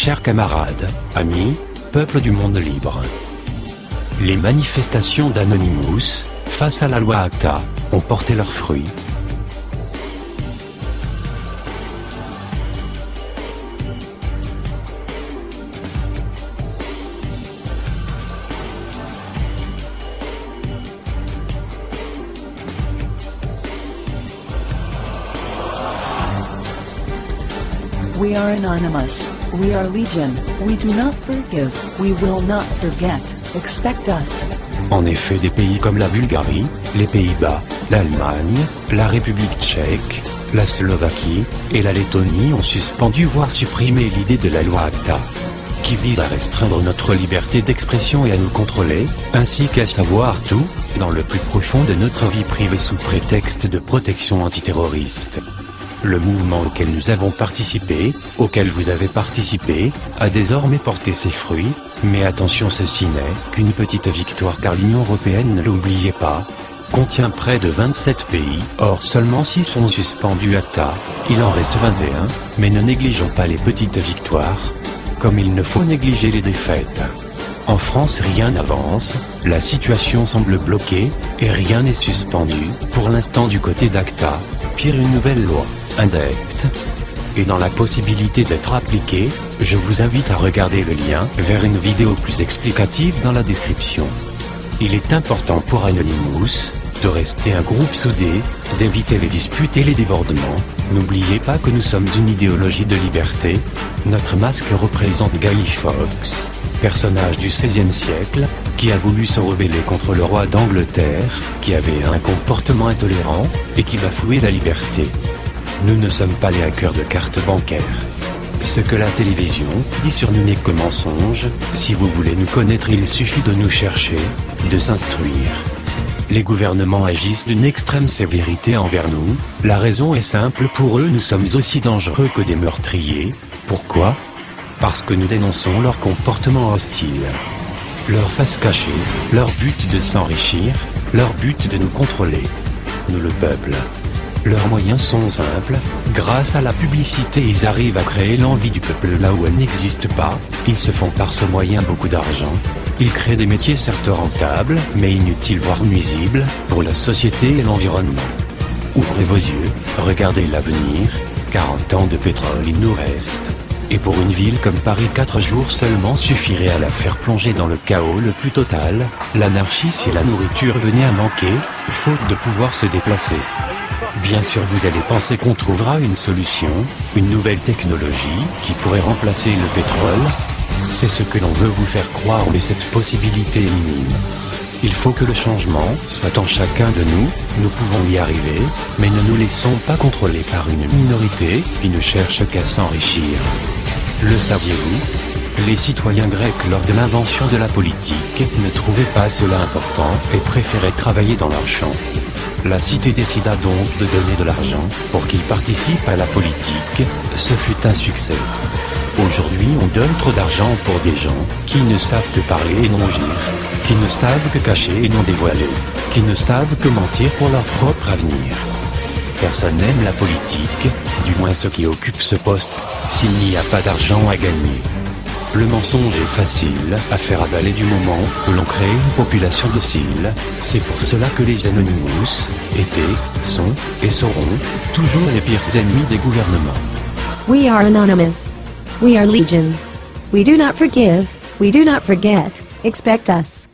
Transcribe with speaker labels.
Speaker 1: Chers camarades, amis, peuple du monde libre. Les manifestations d'Anonymous, face à la loi ACTA, ont porté leurs fruits.
Speaker 2: We are anonymous. We are legion. We do not forgive. We will not forget. Expect us.
Speaker 1: En effet, des pays comme la Bulgarie, les Pays-Bas, l'Allemagne, la République tchèque, la Slovaquie et la Lettonie ont suspendu voire supprimé l'idée de la loi ACTA, qui vise à restreindre notre liberté d'expression et à nous contrôler, ainsi qu'à savoir tout, dans le plus profond de notre vie privée sous prétexte de protection antiterroriste. Le mouvement auquel nous avons participé, auquel vous avez participé, a désormais porté ses fruits, mais attention, ceci n'est qu'une petite victoire car l'Union européenne, ne l'oubliez pas, contient près de 27 pays, or seulement 6 ont suspendu ACTA, il en reste 21, mais ne négligeons pas les petites victoires, comme il ne faut négliger les défaites. En France rien n'avance, la situation semble bloquée, et rien n'est suspendu, pour l'instant du côté d'ACTA, pire une nouvelle loi indecte et dans la possibilité d'être appliquée, je vous invite à regarder le lien vers une vidéo plus explicative dans la description. Il est important pour Anonymous de rester un groupe soudé, d'éviter les disputes et les débordements. N'oubliez pas que nous sommes une idéologie de liberté. Notre masque représente Guy Fawkes, personnage du XVIe siècle, qui a voulu se rebeller contre le roi d'Angleterre, qui avait un comportement intolérant, et qui bafouait la liberté. Nous ne sommes pas les hackers de cartes bancaires. Ce que la télévision dit sur nous n'est que mensonge. Si vous voulez nous connaître, il suffit de nous chercher, de s'instruire. Les gouvernements agissent d'une extrême sévérité envers nous. La raison est simple, pour eux nous sommes aussi dangereux que des meurtriers. Pourquoi ? Parce que nous dénonçons leur comportement hostile. Leur face cachée, leur but de s'enrichir, leur but de nous contrôler. Nous le peuple. Leurs moyens sont simples, grâce à la publicité ils arrivent à créer l'envie du peuple là où elle n'existe pas, ils se font par ce moyen beaucoup d'argent, ils créent des métiers certes rentables, mais inutiles voire nuisibles, pour la société et l'environnement. Ouvrez vos yeux, regardez l'avenir, 40 ans de pétrole il nous reste. Et pour une ville comme Paris, 4 jours seulement suffiraient à la faire plonger dans le chaos le plus total, l'anarchie si la nourriture venait à manquer, faute de pouvoir se déplacer. Bien sûr vous allez penser qu'on trouvera une solution, une nouvelle technologie, qui pourrait remplacer le pétrole. C'est ce que l'on veut vous faire croire, mais cette possibilité est minime. Il faut que le changement soit en chacun de nous, nous pouvons y arriver, mais ne nous laissons pas contrôler par une minorité qui ne cherche qu'à s'enrichir. Le saviez-vous ? Les citoyens grecs lors de l'invention de la politique ne trouvaient pas cela important et préféraient travailler dans leurs champs. La cité décida donc de donner de l'argent pour qu'ils participent à la politique, ce fut un succès. Aujourd'hui on donne trop d'argent pour des gens qui ne savent que parler et non agir, qui ne savent que cacher et non dévoiler, qui ne savent que mentir pour leur propre avenir. Personne n'aime la politique, du moins ceux qui occupent ce poste, s'il n'y a pas d'argent à gagner. Le mensonge est facile à faire avaler du moment que l'on crée une population docile. C'est pour cela que les Anonymous étaient, sont et seront toujours les pires ennemis des gouvernements.
Speaker 3: We are anonymous. We are legion. We do not forgive. We do not forget. Expect us.